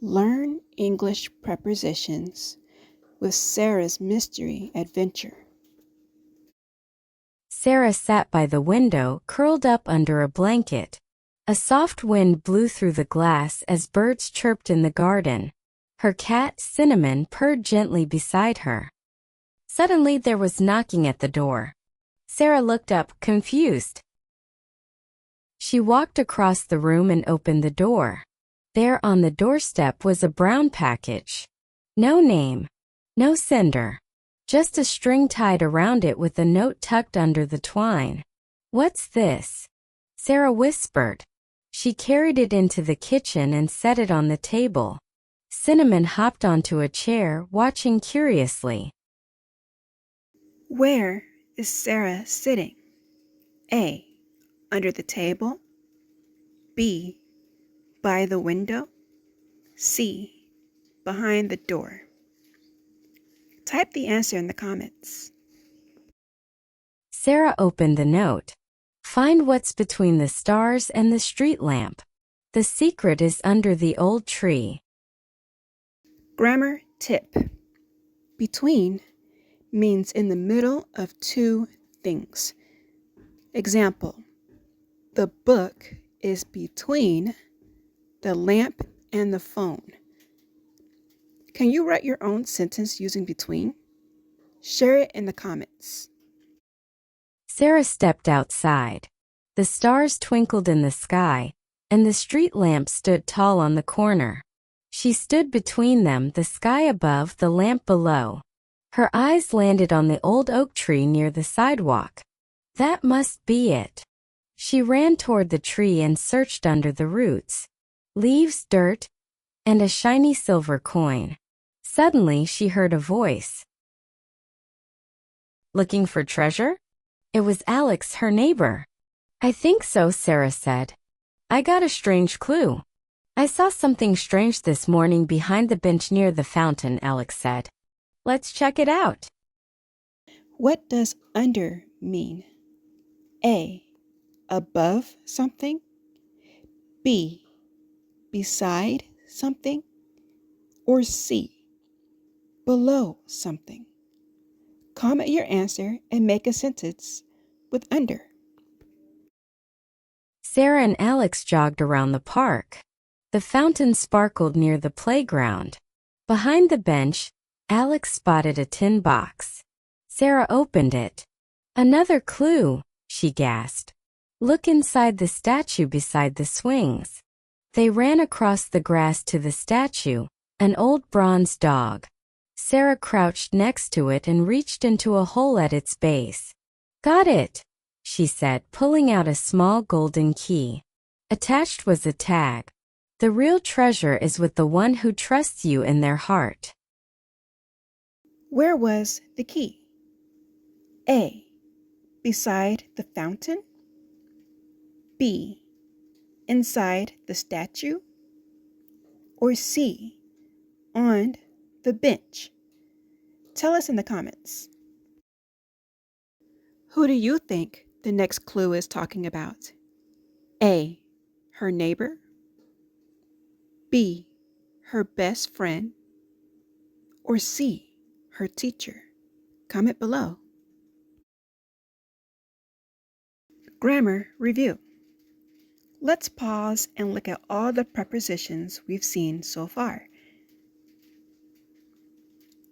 Learn English prepositions with Sara's mystery adventure. Sara sat by the window, curled up under a blanket. A soft wind blew through the glass as birds chirped in the garden. Her cat, Cinnamon, purred gently beside her. Suddenly there was knocking at the door. Sara looked up, confused. She walked across the room and opened the door. There on the doorstep was a brown package. No name, no sender. Just a string tied around it with a note tucked under the twine. "What's this?" Sara whispered. She carried it into the kitchen and set it on the table. Cinnamon hopped onto a chair, watching curiously. Where is Sara sitting? A. Under the table. B. By the window. C. Behind the door. Type the answer in the comments. Sara opened the note. "Find what's between the stars and the street lamp. The secret is under the old tree." Grammar tip. Between means in the middle of two things. Example, the book is between the lamp and the phone. Can you write your own sentence using between? Share it in the comments. Sara stepped outside. The stars twinkled in the sky, and the street lamp stood tall on the corner. She stood between them, the sky above, the lamp below. Her eyes landed on the old oak tree near the sidewalk. That must be it. She ran toward the tree and searched under the roots. Leaves, dirt, and a shiny silver coin. Suddenly she heard a voice. "Looking for treasure?" It was Alex, her neighbor. "I think so," Sara said. "I got a strange clue." "I saw something strange this morning behind the bench near the fountain," Alex said. "Let's check it out." What does under mean? A. Above something. B. Beside something. Or C. Below something. Comment your answer and make a sentence with under. Sara and Alex jogged around the park. The fountain sparkled near the playground. Behind the bench, Alex spotted a tin box. Sara opened it. "Another clue," she gasped. "Look inside the statue beside the swings." They ran across the grass to the statue, an old bronze dog. Sara crouched next to it and reached into a hole at its base. "Got it," she said, pulling out a small golden key. Attached was a tag. "The real treasure is with the one who trusts you in their heart." Where was the key? A. Beside the fountain. B. Inside the statue. Or C. On the bench. Tell us in the comments. Who do you think the next clue is talking about? A. Her neighbor. B. Her best friend. Or C. Her teacher. Comment below. Grammar review. Let's pause and look at all the prepositions we've seen so far.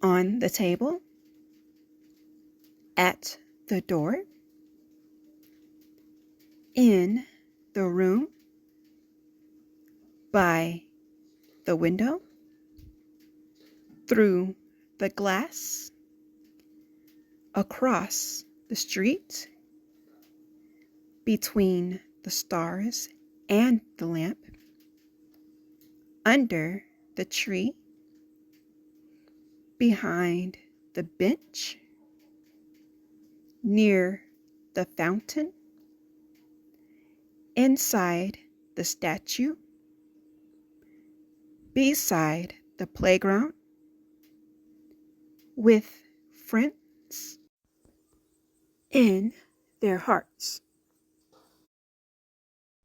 On the table, at the door, in the room, by the window, through the glass, across the street, between the stars and the lamp, under the tree, behind the bench, near the fountain, inside the statue, beside the playground, with friends, in their hearts.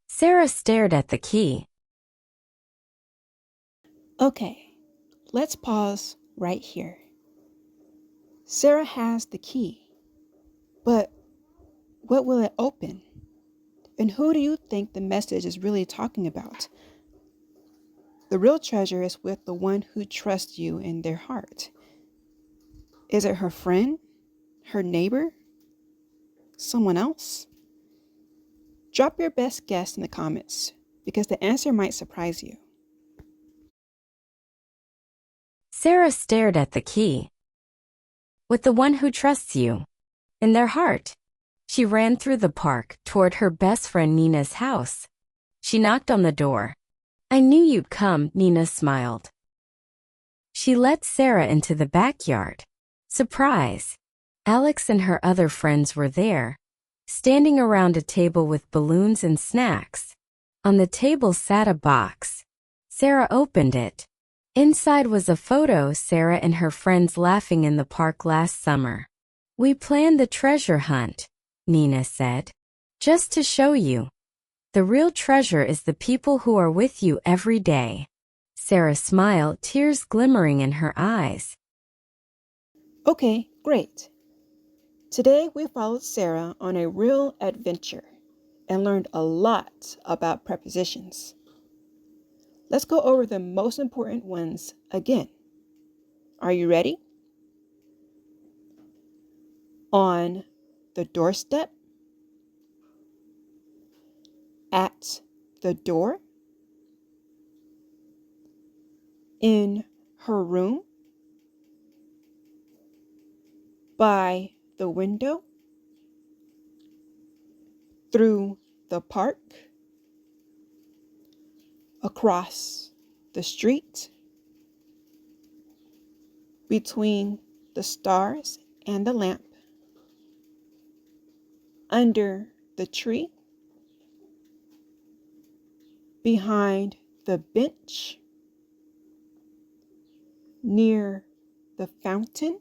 Sara stared at the key. Okay, let's pause right here. Sara has the key, but what will it open? And who do you think the message is really talking about? The real treasure is with the one who trusts you in their heart. Is it her friend, her neighbor, someone else? Drop your best guess in the comments because the answer might surprise you. Sara stared at the key. With the one who trusts you, in their heart. She ran through the park toward her best friend Nina's house. She knocked on the door. I knew you'd come, Nina smiled. She led Sara into the backyard. Surprise! Alex and her other friends were there, standing around a table with balloons and snacks. On the table sat a box. Sara opened it. Inside was a photo of Sara and her friends laughing in the park last summer. We planned the treasure hunt, Nina said, just to show you. The real treasure is the people who are with you every day. Sara smiled, tears glimmering in her eyes. Okay, great. Today we followed Sara on a real adventure and learned a lot about prepositions. Let's go over the most important ones again. Are you ready? On the doorstep, at the door, in her room, by the window, through the park, across the street, between the stars and the lamp, under the tree, behind the bench, near the fountain,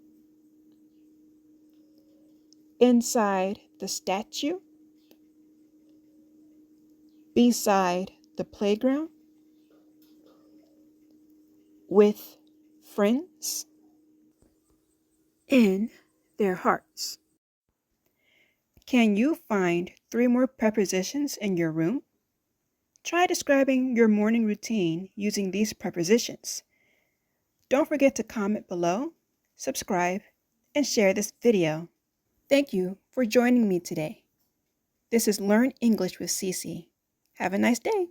inside the statue, beside the playground, with friends, in their hearts. Can you find 3 more prepositions in your room? Try describing your morning routine using these prepositions. Don't forget to comment below, subscribe, and share this video. Thank you for joining me today. This is Learn English with CiCi. Have a nice day.